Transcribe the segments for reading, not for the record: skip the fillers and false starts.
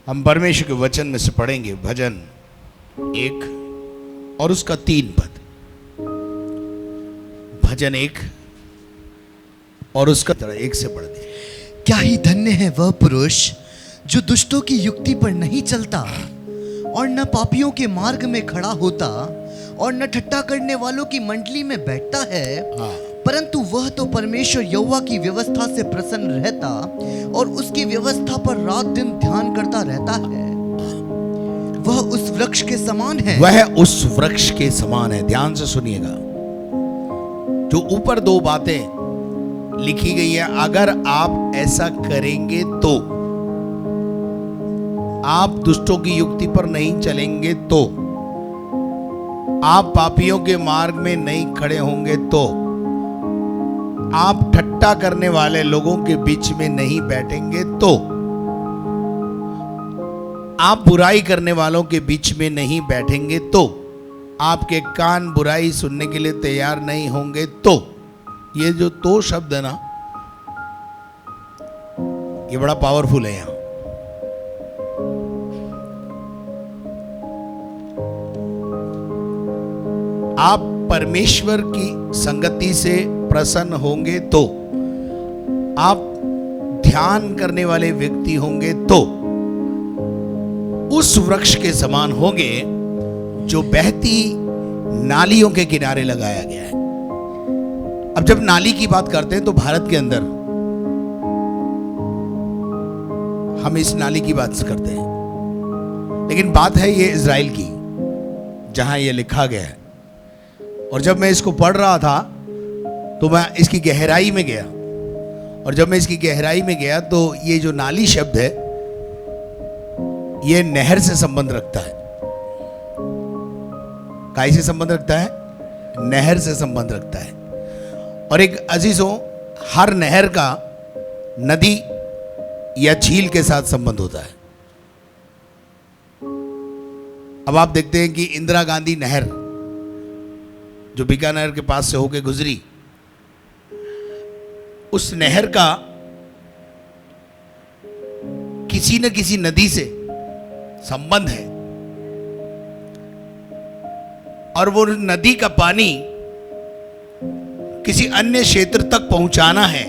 हम परमेश्वर के वचन में से पढ़ेंगे भजन 1 और उसका 3 पद। भजन 1 और उसका 1 से पढ़ दे। क्या ही धन्य है वह पुरुष जो दुष्टों की युक्ति पर नहीं चलता और न पापियों के मार्ग में खड़ा होता और न ठट्ठा करने वालों की मंडली में बैठता है, परंतु वह तो परमेश्वर यहोवा की व्यवस्था से प्रसन्न रहता और उसकी व्यवस्था पर रात दिन ध्यान करता रहता है। वह उस वृक्ष के समान है। वह उस वृक्ष के समान है। ध्यान से सुनिएगा, जो ऊपर 2 बातें लिखी गई है, अगर आप ऐसा करेंगे तो, आप दुष्टों की युक्ति पर नहीं चलेंगे तो, आप पापियों के मार्ग में नहीं खड़े होंगे तो, आप ठट्ठा करने वाले लोगों के बीच में नहीं बैठेंगे तो, आप बुराई करने वालों के बीच में नहीं बैठेंगे तो, आपके कान बुराई सुनने के लिए तैयार नहीं होंगे तो, ये जो तो शब्द है ना, ये बड़ा पावरफुल है। यहां आप परमेश्वर की संगति से प्रसन्न होंगे तो, आप ध्यान करने वाले व्यक्ति होंगे तो, उस वृक्ष के समान होंगे जो बहती नालियों के किनारे लगाया गया है। अब जब नाली की बात करते हैं तो भारत के अंदर हम इस नाली की बात करते हैं, लेकिन बात है ये इज़राइल की, जहां ये लिखा गया है। और जब मैं इसको पढ़ रहा था तो मैं इसकी गहराई में गया, और जब मैं इसकी गहराई में गया तो ये जो नाली शब्द है ये नहर से संबंध रखता है। काय से संबंध रखता है? नहर से संबंध रखता है। और एक अजीजों, हर नहर का नदी या झील के साथ संबंध होता है। अब आप देखते हैं कि इंदिरा गांधी नहर जो बीकानेर के पास से होकर गुजरी, उस नहर का किसी न किसी नदी से संबंध है, और वो नदी का पानी किसी अन्य क्षेत्र तक पहुंचाना है,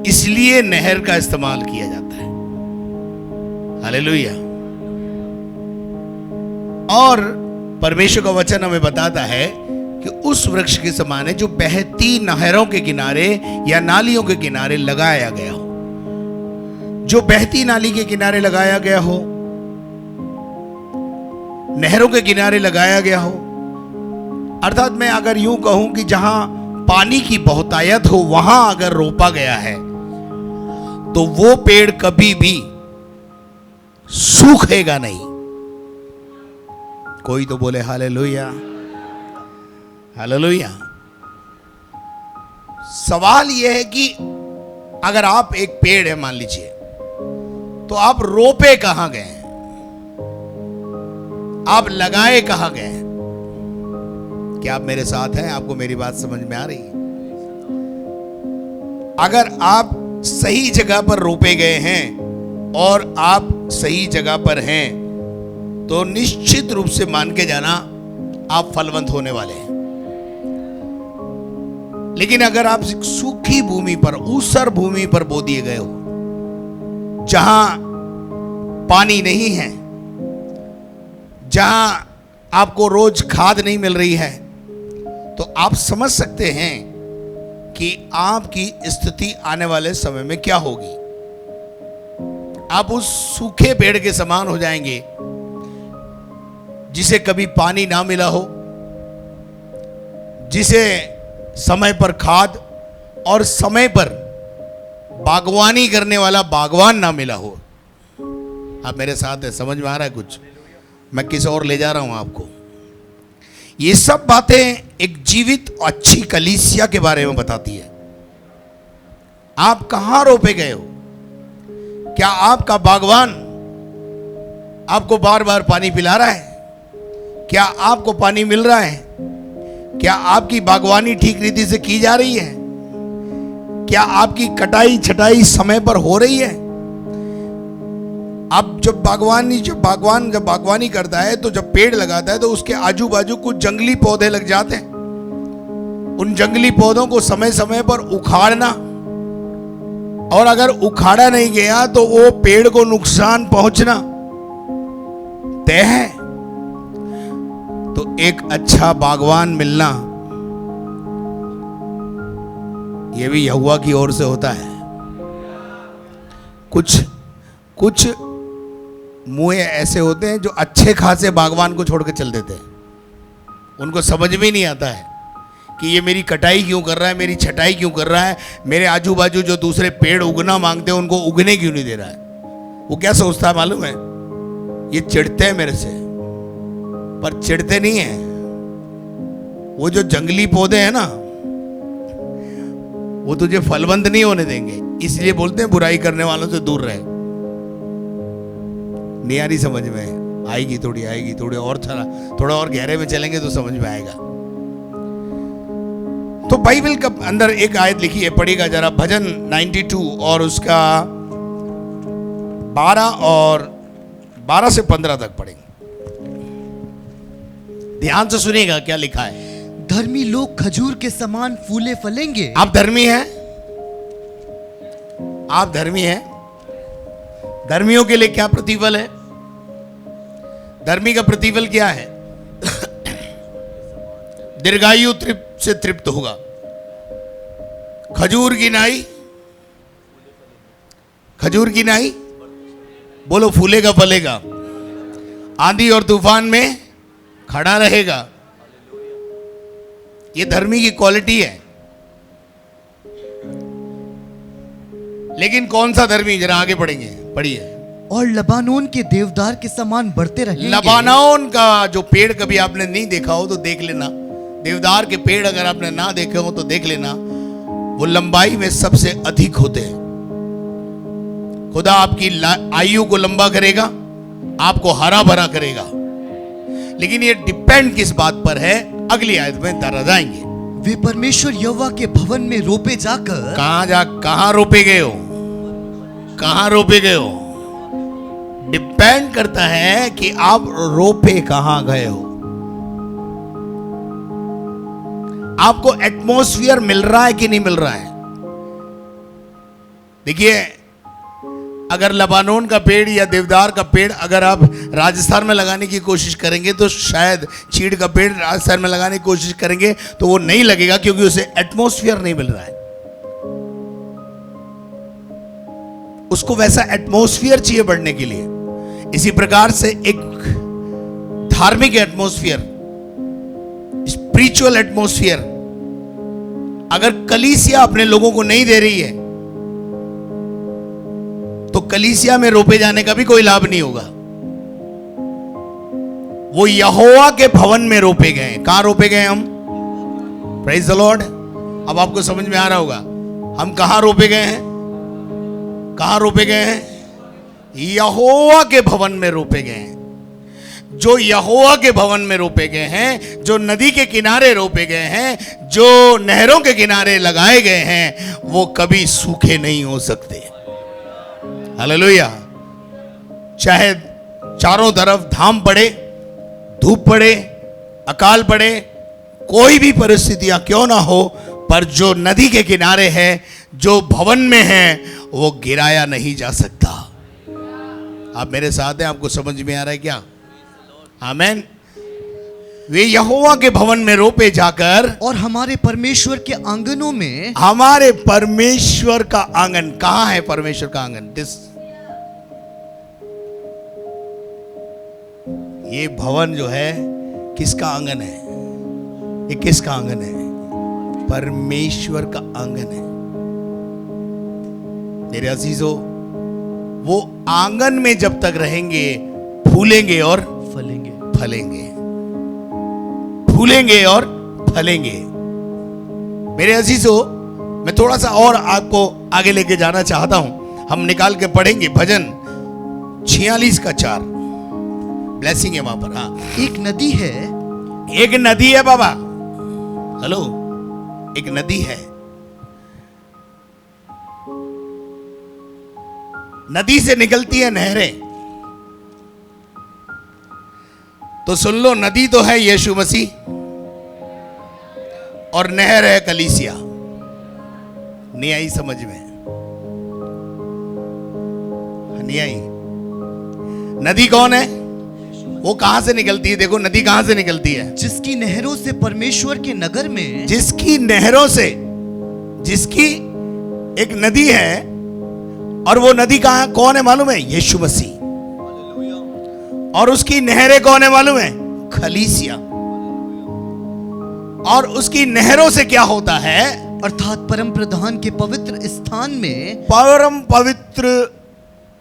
इसलिए नहर का इस्तेमाल किया जाता है। हालेलुया। और परमेश्वर का वचन हमें बताता है कि उस वृक्ष के समान है जो बहती नहरों के किनारे या नालियों के किनारे लगाया गया हो। जो बहती नाली के किनारे लगाया गया हो, नहरों के किनारे लगाया गया हो, अर्थात मैं अगर यूं कहूं कि जहां पानी की बहुतायत हो वहां अगर रोपा गया है तो वो पेड़ कभी भी सूखेगा नहीं। कोई तो बोले हालेलुया, हालेलुया। सवाल यह है कि अगर आप एक पेड़ है मान लीजिए, तो आप रोपे कहां गए हैं? आप लगाए कहां गए हैं? क्या आप मेरे साथ हैं? आपको मेरी बात समझ में आ रही है? अगर आप सही जगह पर रोपे गए हैं और आप सही जगह पर हैं तो निश्चित रूप से मान के जाना आप फलवंत होने वाले हैं। लेकिन अगर आप सूखी भूमि पर, ऊसर भूमि पर बो दिए गए हो, जहां पानी नहीं है, जहां आपको रोज खाद नहीं मिल रही है, तो आप समझ सकते हैं कि आपकी स्थिति आने वाले समय में क्या होगी। आप उस सूखे पेड़ के समान हो जाएंगे जिसे कभी पानी ना मिला हो, जिसे समय पर खाद और समय पर बागवानी करने वाला बागवान ना मिला हो। आप मेरे साथ है? समझ में आ रहा है कुछ? मैं किस और ले जा रहा हूं आपको? ये सब बातें एक जीवित अच्छी कलीसिया के बारे में बताती है। आप कहां रोपे गए हो? क्या आपका बागवान आपको बार बार पानी पिला रहा है? क्या आपको पानी मिल रहा है? क्या आपकी बागवानी ठीक रीति से की जा रही है? क्या आपकी कटाई छटाई समय पर हो रही है? अब जब बागवानी करता है तो जब पेड़ लगाता है तो उसके आजू बाजू कुछ जंगली पौधे लग जाते हैं। उन जंगली पौधों को समय समय पर उखाड़ना, और अगर उखाड़ा नहीं गया तो वो पेड़ को नुकसान पहुंचना तय है। तो एक अच्छा बागवान मिलना यह भी यहोवा की ओर से होता है। कुछ मुंह ऐसे होते हैं जो अच्छे खासे बागवान को छोड़ के चल देते हैं। उनको समझ भी नहीं आता है कि ये मेरी कटाई क्यों कर रहा है, मेरी छटाई क्यों कर रहा है, मेरे आजू बाजू जो दूसरे पेड़ उगना मांगते हैं उनको उगने क्यों नहीं दे रहा है। वो क्या सोचता है मालूम है, ये चिढ़ते हैं मेरे से, पर चिढ़ते नहीं है। वो जो जंगली पौधे हैं ना, वो तुझे फलवंत नहीं होने देंगे, इसलिए बोलते हैं बुराई करने वालों से दूर रहे। नहीं आ रही समझ में? आएगी थोड़ी और थोड़ा और गहरे में चलेंगे तो समझ में आएगा। तो बाइबल का अंदर एक आयत लिखी है, पढ़िएगा जरा, भजन 92 और उसका 12 से 15 तक पढ़ेंगे। ध्यान से सुनिएगा क्या लिखा है। धर्मी लोग खजूर के समान फूले फलेंगे। आप धर्मी हैं? आप धर्मी हैं? धर्मियों के लिए क्या प्रतिफल है? धर्मी का प्रतिफल क्या है? दीर्घायु से तृप्त होगा। खजूर की नाई बोलो फूलेगा फलेगा, आंधी और तूफान में खड़ा रहेगा। ये धर्मी की क्वालिटी है। लेकिन कौन सा धर्मी? जरा आगे पढ़ेंगे, पढ़िए। और लबानोन के देवदार के समान बढ़ते रहेंगे। लबानोन का जो पेड़ कभी आपने नहीं देखा हो तो देख लेना। देवदार के पेड़ अगर आपने ना देखे हो तो देख लेना, वो लंबाई में सबसे अधिक होते हैं। खुदा आपकी आयु को लंबा करेगा, आपको हरा भरा करेगा। लेकिन ये डिपेंड किस बात पर है, अगली आयत में दरा जाएंगे। वे परमेश्वर यहोवा के भवन में रोपे जाकर। कहां रोपे गए हो? कहां रोपे गए हो? डिपेंड करता है कि आप रोपे कहां गए हो। आपको एटमॉस्फेयर मिल रहा है कि नहीं मिल रहा है? देखिए, अगर लबानोन का पेड़ या देवदार का पेड़ अगर आप राजस्थान में लगाने की कोशिश करेंगे तो शायद चीड़ का पेड़ राजस्थान में लगाने की कोशिश करेंगे तो वो नहीं लगेगा, क्योंकि उसे एटमॉस्फेयर नहीं मिल रहा है। उसको वैसा एटमॉस्फेयर चाहिए बढ़ने के लिए। इसी प्रकार से एक धार्मिक एटमॉस्फेयर, स्पिरिचुअल एटमॉस्फेयर अगर कलीसिया अपने लोगों को नहीं दे रही है तो कलीसिया में रोपे जाने का भी कोई लाभ नहीं होगा। वो यहोवा के भवन में रोपे गए। कहां रोपे गए हम? Praise the Lord. अब आपको समझ में आ रहा होगा हम कहां रोपे गए हैं। कहां रोपे गए हैं? यहोवा के भवन में रोपे गए हैं। जो यहोवा के भवन में रोपे गए हैं, जो नदी के किनारे रोपे गए हैं, जो नहरों के किनारे लगाए गए हैं, वो कभी सूखे नहीं हो सकते। हालेलुया। चाहे चारों तरफ धाम पड़े, धूप पड़े, अकाल पड़े, कोई भी परिस्थितियां क्यों ना हो, पर जो नदी के किनारे है, जो भवन में है, वो गिराया नहीं जा सकता। आप मेरे साथ हैं? आपको समझ में आ रहा है क्या? आमेन। वे यहोवा के भवन में रोपे जाकर। और हमारे परमेश्वर के आंगनों में। हमारे परमेश्वर का आंगन कहां है? परमेश्वर का आंगन ये भवन जो है किसका आंगन है? ये किसका आंगन है? परमेश्वर का आंगन है। मेरे अजीजों, वो आंगन में जब तक रहेंगे फूलेंगे और फलेंगे। फूलेंगे और फलेंगे। मेरे अजीजों, मैं थोड़ा सा और आपको आगे लेके जाना चाहता हूं। हम निकाल के पढ़ेंगे भजन 46 का 4। ब्लेसिंग है वहां पर। हाँ, एक नदी है। एक नदी है बाबा। हेलो, एक नदी है। नदी से निकलती है नहरें। तो सुन लो, नदी तो है यीशु मसीह और नहर है कलीसिया। नहीं आई समझ में? नहीं आई? नदी कौन है? वो कहां से निकलती है? देखो नदी कहां से निकलती है? जिसकी नहरों से परमेश्वर के नगर में, जिसकी नहरों से, जिसकी एक नदी है, और वो नदी कहां कौन है मालूम है? यीशु मसीह। और उसकी नहरें कौन है मालूम है? कलीसिया। और उसकी नहरों से क्या होता है? अर्थात परम प्रधान के पवित्र स्थान में, परम पवित्र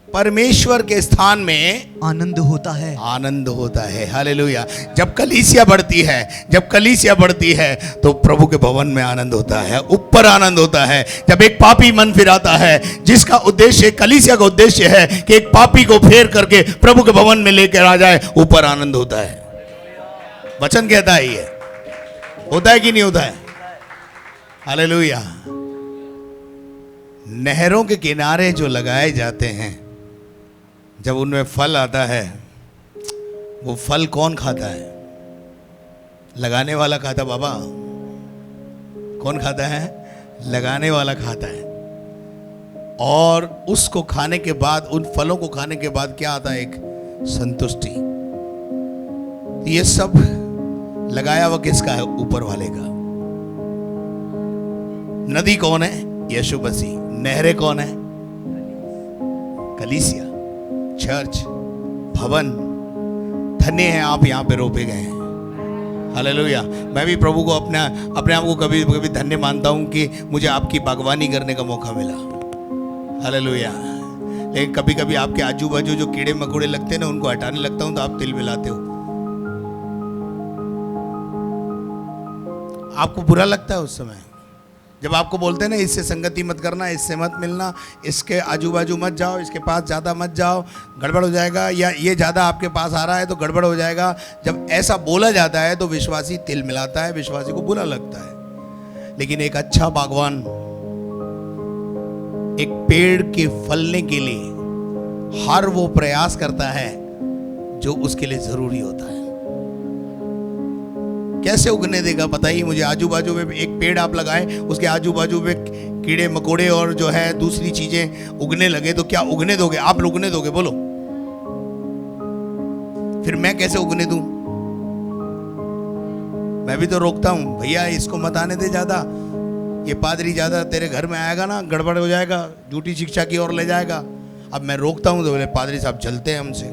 परमेश्वर के स्थान में आनंद होता है। आनंद होता है। हालेलुया। जब कलीसिया बढ़ती है, जब कलीसिया बढ़ती है तो प्रभु के भवन में आनंद होता है, ऊपर आनंद होता है। जब एक पापी मन फिराता है, जिसका उद्देश्य, कलीसिया का उद्देश्य है कि एक पापी को फेर करके प्रभु के भवन में लेकर आ जाए, ऊपर आनंद होता है। वचन कहता है ये होता है कि नहीं होता है? हालेलुया। नहरों के किनारे जो लगाए जाते हैं, जब उनमें फल आता है, वो फल कौन खाता है? लगाने वाला खाता। बाबा कौन खाता है? लगाने वाला खाता है। और उसको खाने के बाद, उन फलों को खाने के बाद क्या आता है? एक संतुष्टि। ये सब लगाया हुआ किसका है? ऊपर वाले का। नदी कौन है? यीशु मसीह। नहरें कौन है? कलीसिया, चर्च, भवन। धन्य है आप यहाँ पे रोपे गए हैं। हालेलुया। मैं भी प्रभु को अपने आप को कभी कभी धन्य मानता हूँ कि मुझे आपकी बागवानी करने का मौका मिला। हालेलुया। लेकिन कभी कभी आपके आजू बाजू जो कीड़े मकोड़े लगते हैं ना, उनको हटाने लगता हूँ तो आप तिल मिलाते हो। आपको बुरा लगता है उस समय जब आपको बोलते हैं ना, इससे संगति मत करना, इससे मत मिलना, इसके आजू बाजू मत जाओ, इसके पास ज़्यादा मत जाओ, गड़बड़ हो जाएगा, या ये ज़्यादा आपके पास आ रहा है तो गड़बड़ हो जाएगा। जब ऐसा बोला जाता है तो विश्वासी तिल मिलाता है, विश्वासी को बुरा लगता है। लेकिन एक अच्छा बागवान एक पेड़ के फलने के लिए हर वो प्रयास करता है जो उसके लिए जरूरी होता है। कैसे उगने देगा बताइए मुझे? आजू बाजू में एक पेड़ आप लगाएं, उसके आजू बाजू में कीड़े मकोड़े और जो है दूसरी चीजें उगने लगे तो क्या उगने दोगे? आप उगने दोगे? बोलो। फिर मैं कैसे उगने दूं? मैं भी तो रोकता हूं, भैया इसको मत आने दे ज्यादा, ये पादरी ज्यादा तेरे घर में आएगा ना, गड़बड़ हो जाएगा, झूठी शिक्षा की ओर ले जाएगा। अब मैं रोकता हूं तो बोले पादरी साहब जलते हैं हमसे।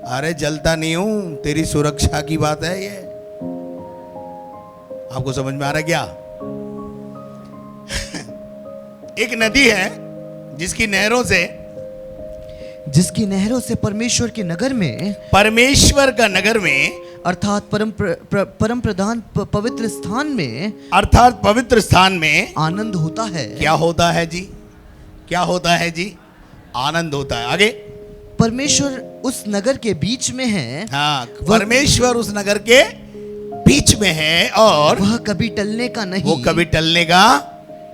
अरे जलता नहीं हूं, तेरी सुरक्षा की बात है ये। आपको समझ में आ रहा है क्या? एक नदी है जिसकी नहरों से परमेश्वर के नगर में, परमेश्वर का नगर में, अर्थात परम प्रधान पवित्र स्थान में, अर्थात पवित्र स्थान में आनंद होता है। क्या होता है जी? क्या होता है जी? आनंद होता है। आगे, परमेश्वर उस नगर के बीच में है। हाँ, परमेश्वर उस नगर के बीच में है और वह कभी टलने का नहीं। वो कभी टलने का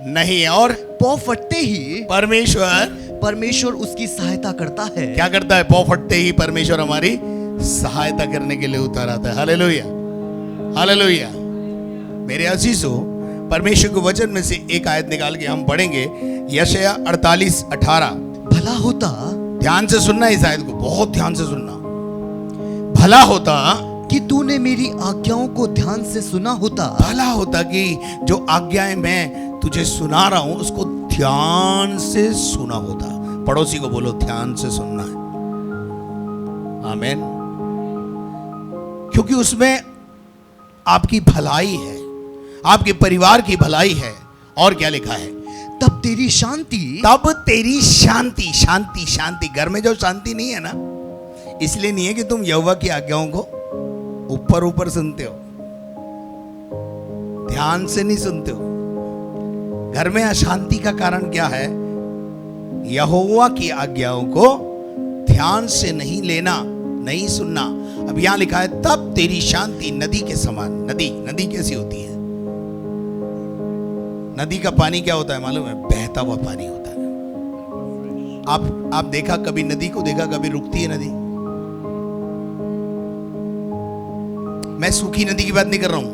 नहीं है। और पौ फटते ही परमेश्वर उसकी सहायता करता है। क्या करता है? पौ फटते ही परमेश्वर हमारी सहायता करने के लिए उतर आता है। Hallelujah, hallelujah. मेरे अजीजों, परमेश्वर के वचन में से एक आयत निकाल के हम पढ़ेंगे, यशायाह 48:18। भला होता, ध्यान से सुनना इस आयत को, बहुत ध्यान से सुनना। भला होता कि तूने मेरी आज्ञाओं को ध्यान से सुना होता। भला होता कि जो आज्ञाएं मैं तुझे सुना रहा हूं उसको ध्यान से सुना होता। पड़ोसी को बोलो ध्यान से सुनना है। आमीन। क्योंकि उसमें आपकी भलाई है, आपके परिवार की भलाई है। और क्या लिखा है? तब तेरी शांति, तब तेरी शांति। शांति, शांति। घर में जो शांति नहीं है ना, इसलिए नहीं है कि तुम यहोवा की आज्ञाओं को ऊपर ऊपर सुनते हो, ध्यान से नहीं सुनते हो। घर में अशांति का कारण क्या है? यहोवा की आज्ञाओं को ध्यान से नहीं लेना, नहीं सुनना। अब यहां लिखा है तब तेरी शांति नदी के समान। नदी कैसी होती है? नदी का पानी क्या होता है मालूम है? बहता हुआ पानी होता है। आप देखा कभी नदी को? देखा कभी रुकती है नदी? मैं सूखी नदी की बात नहीं कर रहा हूं,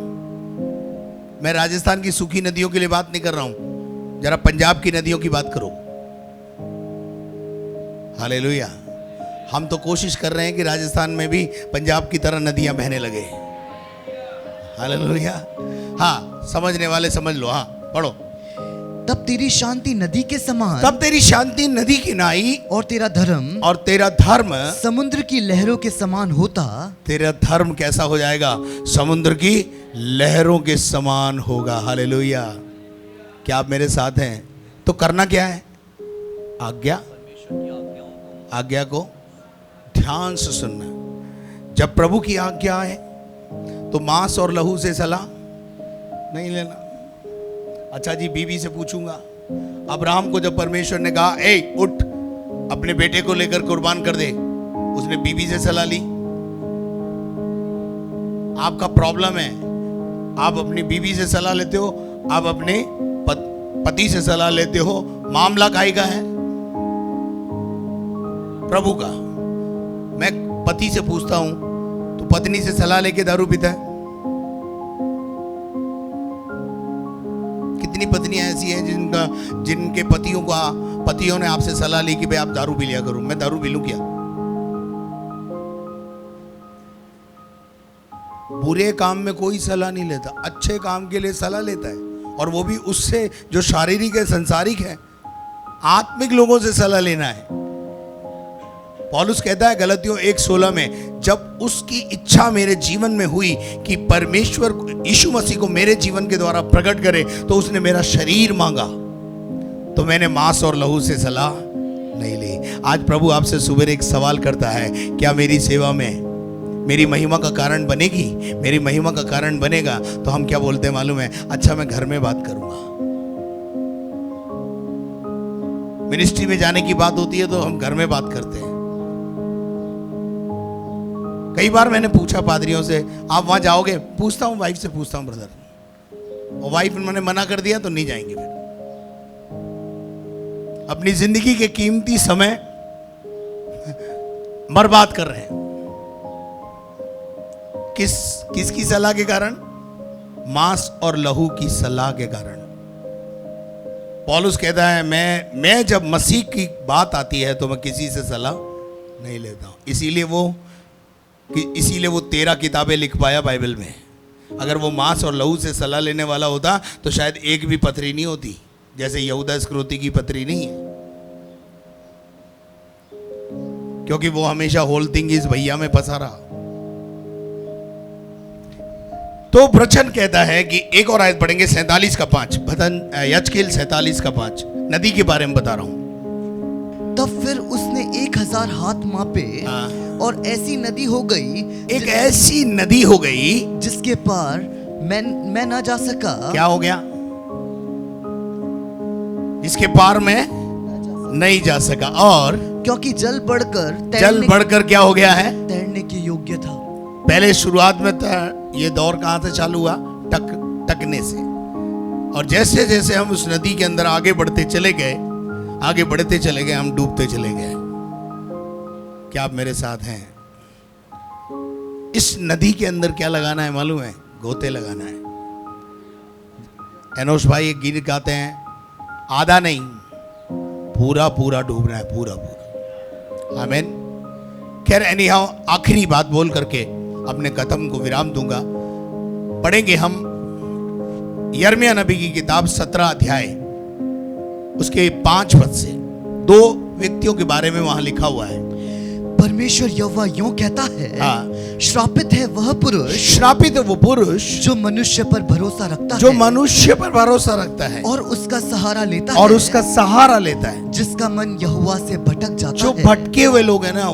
मैं राजस्थान की सूखी नदियों के लिए बात नहीं कर रहा हूं, जरा पंजाब की नदियों की बात करो। हालेलुया। हम तो कोशिश कर रहे हैं कि राजस्थान में भी पंजाब की तरह नदियां बहने लगे। हालेलुया। हाँ, समझने वाले समझ लो। हाँ, पढ़ो। तब तेरी शांति नदी के समान, तब तेरी शांति नदी की नाई, और तेरा धर्म और तेरा धर्म समुद्र की लहरों के समान होता। तेरा धर्म कैसा हो जाएगा? समुद्र की लहरों के समान होगा। हालेलुया। क्या आप मेरे साथ हैं? तो करना क्या है? आज्ञा को ध्यान से सुनना। जब प्रभु की आज्ञा है तो मांस और लहू से सलाह नहीं लेना। अच्छा जी, बीवी से पूछूंगा। अब्राहम को जब परमेश्वर ने कहा ए उठ, अपने बेटे को लेकर कुर्बान कर दे, उसने बीवी से सलाह ली। आपका प्रॉब्लम है, आप अपनी बीवी से सलाह लेते हो, आप अपने पति से सलाह लेते हो। मामला काहे का है? प्रभु का। मैं पति से पूछता हूं तो पत्नी से सलाह लेके दारू पीता है। कितनी पत्नियां ऐसी हैं जिनके पतियों ने आपसे सलाह ली कि भाई आप दारू पी लिया करो। मैं दारू पी लूं क्या? बुरे काम में कोई सलाह नहीं लेता, अच्छे काम के लिए सलाह लेता है, और वो भी उससे जो शारीरिक है, संसारिक है। आत्मिक लोगों से सलाह लेना है। पौलुस कहता है गलतियों 1:16 में, जब उसकी इच्छा मेरे जीवन में हुई कि परमेश्वर यीशु मसीह को मेरे जीवन के द्वारा प्रकट करे, तो उसने मेरा शरीर मांगा, तो मैंने मांस और लहू से सलाह नहीं ली। आज प्रभु आपसे सुबह एक सवाल करता है, क्या मेरी सेवा में मेरी महिमा का कारण बनेगी? मेरी महिमा का कारण बनेगा तो हम क्या बोलते हैं मालूम है? अच्छा, मैं घर में बात करूंगा। मिनिस्ट्री में जाने की बात होती है तो हम घर में बात करते हैं। कई बार मैंने पूछा पादरियों से, आप वहां जाओगे? पूछता हूं, वाइफ से पूछता हूं ब्रदर, और वाइफ ने मना कर दिया तो नहीं जाएंगे। फिर अपनी जिंदगी के कीमती समय बर्बाद कर रहे हैं। किसकी सलाह के कारण? मांस और लहू की सलाह के कारण। पौलुस कहता है मैं जब मसीह की बात आती है तो मैं किसी से सलाह नहीं लेता हूं। इसीलिए वो 13 किताबें लिख पाया बाइबल में। अगर वो मांस और लहू से सलाह लेने वाला होता तो शायद एक भी पत्री नहीं होती, जैसे यहूदा इस्करियोती की पत्री नहीं है, क्योंकि वो हमेशा होल थिंग इज भैया में फंसा रहा। तो वचन कहता है कि एक और आयत पढ़ेंगे 47 का 5, यजकेल 47 का 5, नदी के बारे में बता रहा हूं। तब फिर उसने 1000 हाथ मापे, और ऐसी नदी हो गई, एक ऐसी नदी हो गई जिसके पार मैं ना जा सका। क्या हो गया? इसके पार में नहीं जा सका, और क्योंकि जल बढ़कर क्या हो गया है? तैरने के योग्य था। पहले शुरुआत में ये दौर कहां से चालू हुआ? टकने से। और जैसे जैसे हम उस नदी के अंदर आगे बढ़ते चले गए, हम डूबते चले गए। क्या आप मेरे साथ हैं? इस नदी के अंदर क्या लगाना है मालूम है? गोते लगाना है। एनोश भाई एक गीत गाते हैं, आधा नहीं पूरा पूरा डूबना है, पूरा पूरा। आमीन। खैर, एनीहाउ, आखिरी बात बोल करके अपने कथम को विराम दूंगा। पढ़ेंगे हम यिर्मयाह नबी की किताब 17 अध्याय उसके 5 पद से। 2 व्यक्तियों के बारे में वहां लिखा हुआ है। परमेश्वर यहोवा यूं कहता है, श्रापित है वो पुरुष जो मनुष्य पर भरोसा रखता है, और उसका सहारा लेता है, जिसका मन यहोवा से भटक जाता है। जो भटके हुए लोग हैं ना,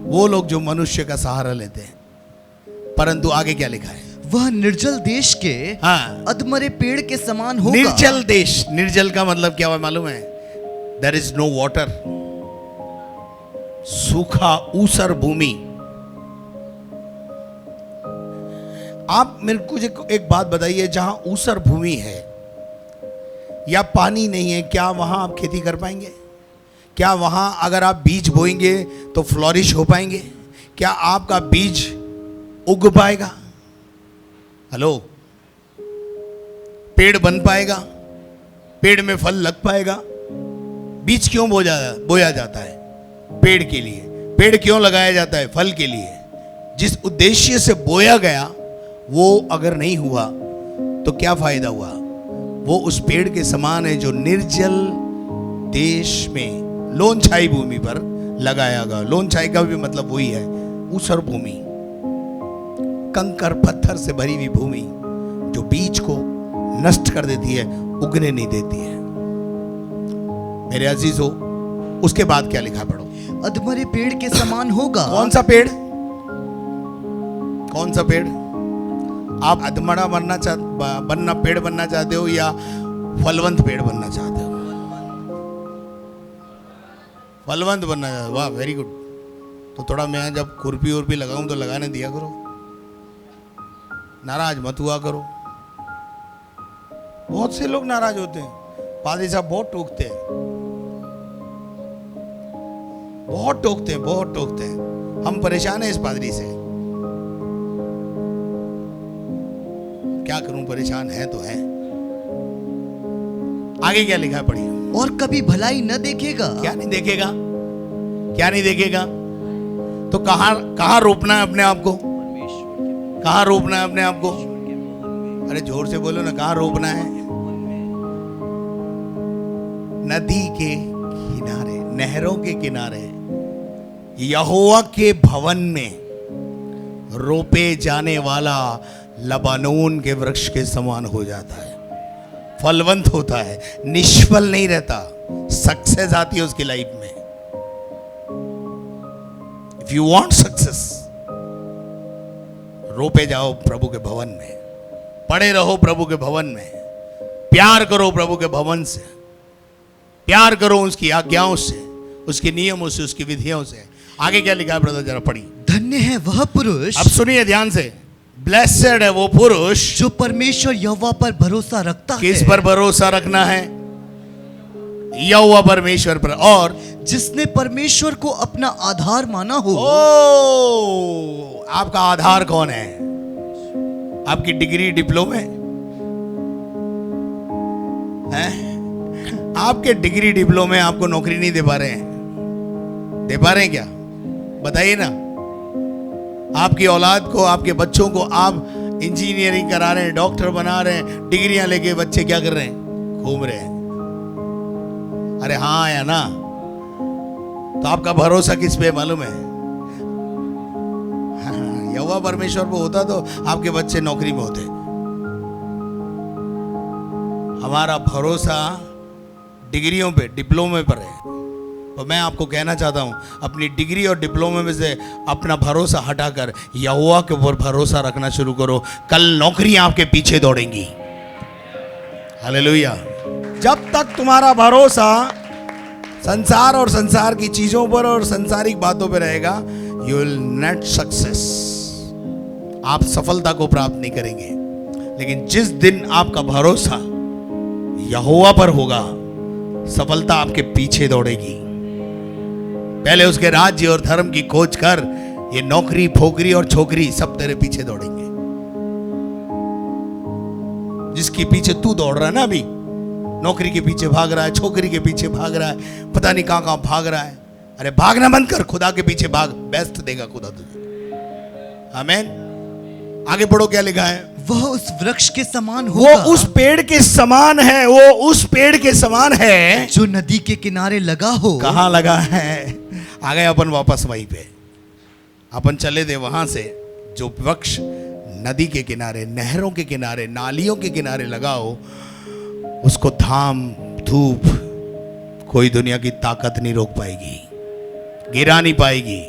वो लोग जो मनुष्य का सहारा लेते हैं। परंतु आगे क्या लिखा है? वह निर्जल देश के अधमरे पेड़ के समान होगा। निर्जल देश, निर्जल का मतलब क्या हुआ मालूम है? देयर इज नो वाटर, सूखा ऊसर भूमि। आप मेरे को एक बात बताइए, जहां ऊसर भूमि है या पानी नहीं है, क्या वहां आप खेती कर पाएंगे? क्या वहां अगर आप बीज बोएंगे तो फ्लोरिश हो पाएंगे? क्या आपका बीज उग पाएगा? हेलो, पेड़ बन पाएगा? पेड़ में फल लग पाएगा? बीज क्यों बोया जाता है? पेड़ के लिए। पेड़ क्यों लगाया जाता है? फल के लिए। जिस उद्देश्य से बोया गया वो अगर नहीं हुआ तो क्या फायदा हुआ? वो उस पेड़ के समान है जो निर्जल देश में लोनछाई भूमि पर लगाया गया। लोनछाई का भी मतलब वही है, ऊसर भूमि, कंकर पत्थर से भरी हुई भूमि जो बीज को नष्ट कर देती है, उगने नहीं देती है। मेरे अजीजों, उसके बाद क्या लिखा पढ़ो। अधमरे पेड़ के समान होगा। कौन सा पेड़? कौन सा पेड़? आप अधमरा बनना पेड़ बनना चाहते हो या फलवंत पेड़ बनना चाहते हो? फलवंत बनना चाहते हो? वाह, वेरी गुड। तो थोड़ा मैं जब खुरपी उर्पी लगाऊं तो लगाने दिया करो, नाराज मत हुआ करो। बहुत से लोग नाराज होते हैं, पादरी साहब बहुत टोकते हैं, बहुत टोकते हैं, बहुत टोकते हैं। हम परेशान हैं इस पादरी से। क्या करूं, परेशान है तो है। आगे क्या लिखा है पढ़िए। और कभी भलाई न देखेगा। क्या नहीं देखेगा? क्या नहीं देखेगा? तो कहां रोपना है अपने आप को? कहां रोपना है अपने आप को? अरे जोर से बोलो ना, कहां रोपना है? नदी के किनारे, नहरों के किनारे, यहोवा के भवन में रोपे जाने वाला लबानोन के वृक्ष के समान हो जाता है, फलवंत होता है, निष्फल नहीं रहता, सक्सेस आती है उसकी लाइफ में। इफ यू वांट सक्सेस, रोपे जाओ प्रभु के भवन में, पड़े रहो प्रभु के भवन में, प्यार करो प्रभु के भवन से, प्यार करो उसकी आज्ञाओं से, उसके नियमों से, उसकी विधियों से। आगे क्या लिखा है ब्रदर, जरा पढ़ी। धन्य है वह पुरुष। अब सुनिए ध्यान से, ब्लेसेड है वो पुरुष जो परमेश्वर यहोवा पर भरोसा रखता है। किस पर भरोसा रखना है? यहोवा परमेश्वर पर। और जिसने परमेश्वर को अपना आधार माना हो। ओ, आपका आधार कौन है? आपकी डिग्री, डिप्लोमे हैं? आपके डिग्री डिप्लोमे आपको नौकरी नहीं दे पा रहे हैं? दे पा रहे हैं क्या? बताइए ना। आपकी औलाद को, आपके बच्चों को आप इंजीनियरिंग करा रहे हैं, डॉक्टर बना रहे हैं, डिग्रियां लेके बच्चे क्या कर रहे हैं? घूम रहे हैं। अरे हाँ या ना? तो आपका भरोसा किस पे मालूम है? यहोवा परमेश्वर पे होता तो आपके बच्चे नौकरी में होते। हमारा भरोसा डिग्रियों पे, डिप्लोमे पर है। तो मैं आपको कहना चाहता हूं, अपनी डिग्री और डिप्लोमे में से अपना भरोसा हटाकर यहोवा के ऊपर भरोसा रखना शुरू करो। कल नौकरियां आपके पीछे दौड़ेंगी। हालेलुया। जब तक तुम्हारा भरोसा संसार और संसार की चीजों पर और संसारिक बातों पर रहेगा, यू विल नॉट सक्सेस, आप सफलता को प्राप्त नहीं करेंगे। लेकिन जिस दिन आपका भरोसा यहोवा पर होगा, सफलता आपके पीछे दौड़ेगी। पहले उसके राज्य और धर्म की खोज कर, ये नौकरी, फोकरी और छोकरी सब तेरे पीछे दौड़ेंगे। जिसके पीछे तू दौड़ रहा है ना, अभी नौकरी के पीछे भाग रहा है, छोकरी के पीछे भाग रहा है, पता नहीं कहां कहां भाग रहा है। अरे भागना बंद कर, खुदा के पीछे भाग, बेस्ट देगा खुदा तुझे। आमीन। आगे पढ़ो क्या लिखा है। वह उस वृक्ष के समान होगा। वो उस पेड़ के समान है, वो उस पेड़ के समान है जो नदी के किनारे लगा हो। कहां लगा है? आ गए अपन वापस वहीं पे। अपन चले थे वहां से, जो वृक्ष नदी के किनारे, नहरों के किनारे, नालियों के किनारे लगा हो, उसको धाम धूप कोई दुनिया की ताकत नहीं रोक पाएगी, गिरा नहीं पाएगी।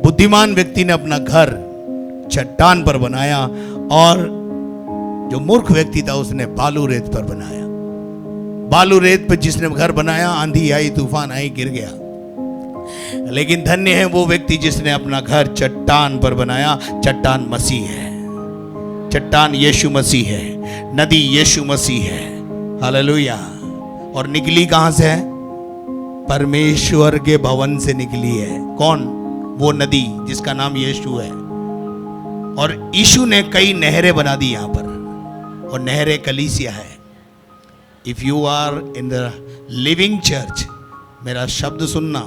बुद्धिमान व्यक्ति ने अपना घर चट्टान पर बनाया और जो मूर्ख व्यक्ति था उसने बालू रेत पर बनाया। बालू रेत पर जिसने घर बनाया, आंधी आई, तूफान आई, गिर गया। लेकिन धन्य है वो व्यक्ति जिसने अपना घर चट्टान पर बनाया। चट्टान मसीह है, चट्टान यीशु मसीह है, नदी यीशु मसीह है। हालेलुया। और निकली कहां से है? परमेश्वर के भवन से निकली है। कौन? वो नदी जिसका नाम यीशु है। और यीशु ने कई नहरें बना दी यहां पर, और नहरें कलीसिया है। If you are in the living church, मेरा शब्द सुनना,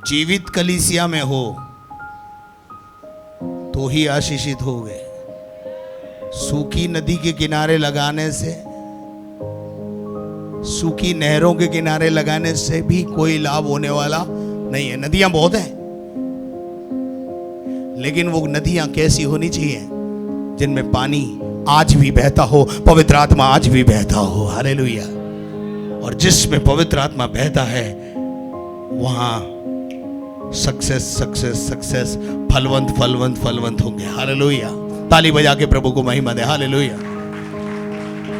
जीवित कलीसिया में हो तो ही आशीषित होगे। सूखी नदी के किनारे लगाने से, सूखी नहरों के किनारे लगाने से भी कोई लाभ होने वाला नहीं है। नदियां बहुत हैं, लेकिन वो नदियां कैसी होनी चाहिए? जिनमें पानी आज भी बहता हो, पवित्र आत्मा आज भी बहता हो। हालेलुया। और जिसमें पवित्र आत्मा बहता है वहां सक्सेस सक्सेस सक्सेस, फलवंत फलवंत फलवंत होंगे। हालेलुया। ताली बजा के प्रभु को महिमा दे। हालेलुया।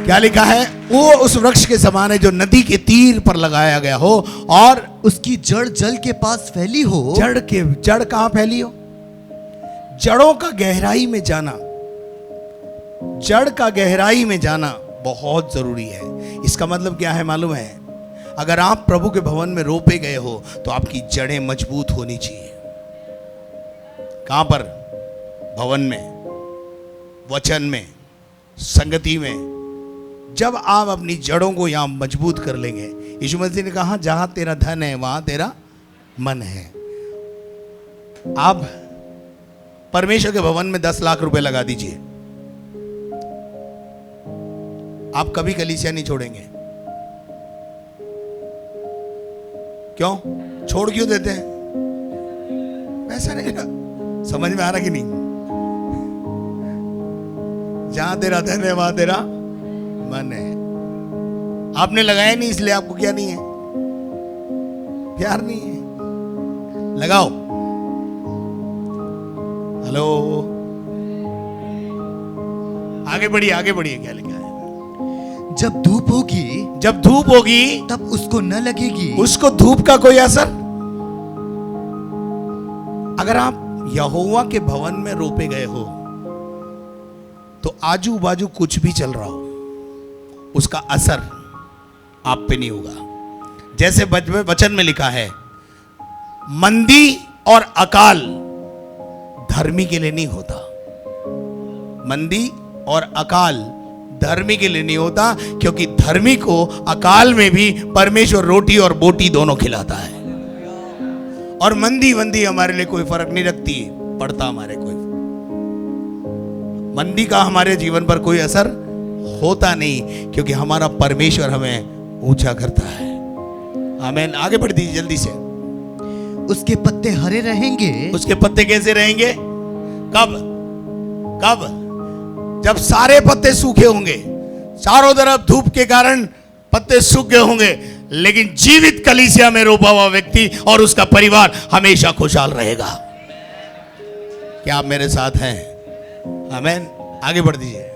क्या लिखा है? वो उस वृक्ष के समान है जो नदी के तीर पर लगाया गया हो और उसकी जड़ जल के पास फैली हो। जड़ कहां फैली हो? जड़ों का गहराई में जाना, जड़ का गहराई में जाना बहुत जरूरी है। इसका मतलब क्या है मालूम है? अगर आप प्रभु के भवन में रोपे गए हो तो आपकी जड़ें मजबूत होनी चाहिए। कहां पर? भवन में, वचन में, संगति में। जब आप अपनी जड़ों को यहां मजबूत कर लेंगे, यीशु मसीह ने कहा जहां तेरा धन है वहां तेरा मन है। आप परमेश्वर के भवन में 10 लाख रुपए लगा दीजिए, आप कभी कलीसिया नहीं छोड़ेंगे। क्यों? छोड़ क्यों देते हैं? पैसा नहीं ना। समझ में आ रहा कि नहीं? जहां तेरा धन है वहां तेरा मन है। आपने लगाया नहीं इसलिए आपको क्या नहीं है? प्यार नहीं है। लगाओ। हेलो, आगे बढ़िए, आगे बढ़िए। क्या लिखा है? जब धूप होगी, जब धूप होगी तब उसको न लगेगी, उसको धूप का कोई असर। अगर आप यहोवा के भवन में रोपे गए हो तो आजू बाजू कुछ भी चल रहा हो, उसका असर आप पे नहीं होगा। जैसे वचन में लिखा है, मंदी और अकाल धर्मी के लिए नहीं होता। मंदी और अकाल धर्मी के लिए नहीं होता, क्योंकि धर्मी को अकाल में भी परमेश्वर रोटी और बोटी दोनों खिलाता है। और मंदी वंदी हमारे लिए कोई फर्क नहीं रखती है, पड़ता हमारे कोई मंदी का हमारे जीवन पर कोई असर होता नहीं, क्योंकि हमारा परमेश्वर हमें ऊंचा करता है। आमीन। आगे बढ़ दीजिए जल्दी से। उसके पत्ते हरे रहेंगे। उसके पत्ते कैसे रहेंगे? कब? कब? जब सारे पत्ते सूखे होंगे, चारों तरफ धूप के कारण पत्ते सूख गए होंगे, लेकिन जीवित कलीसिया में रोपा हुआ व्यक्ति और उसका परिवार हमेशा खुशहाल रहेगा। क्या आप मेरे साथ हैं? आमीन। आगे बढ़ दीजिए।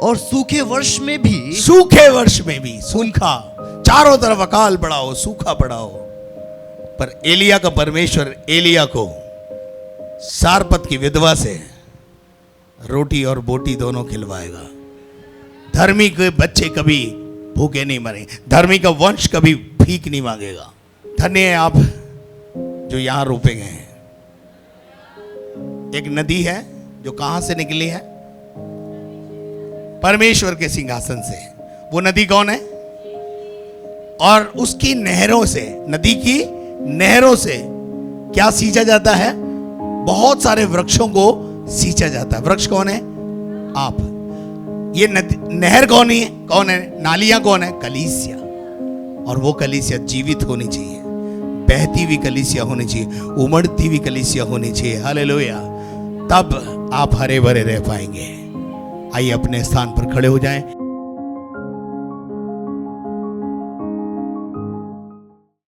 और सूखे वर्ष में भी, सूखे वर्ष में भी, सूखा, चारों तरफ अकाल पड़ा हो, सूखा पड़ा हो, पर एलिया का परमेश्वर एलिया को सारपत की विधवा से रोटी और बोटी दोनों खिलवाएगा। धर्मी के बच्चे कभी भूखे नहीं मरेंगे, धर्मी का वंश कभी भीख नहीं मांगेगा। धन्य है आप जो यहां रोपे गए हैं। एक नदी है जो कहां से निकली है? परमेश्वर के सिंहासन से। वो नदी कौन है? और उसकी नहरों से, नदी की नहरों से क्या सींचा जाता है? बहुत सारे वृक्षों को सींचा जाता है। वृक्ष कौन है? आप। ये नहर कौन है? कौन है? नालियां कौन है? कलीसिया। और वो कलीसिया जीवित होनी चाहिए, बहती हुई कलीसिया होनी चाहिए, उमड़ती हुई कलीसिया होनी चाहिए। हालेलुया। तब आप हरे भरे रह पाएंगे। आइए अपने स्थान पर खड़े हो जाएं।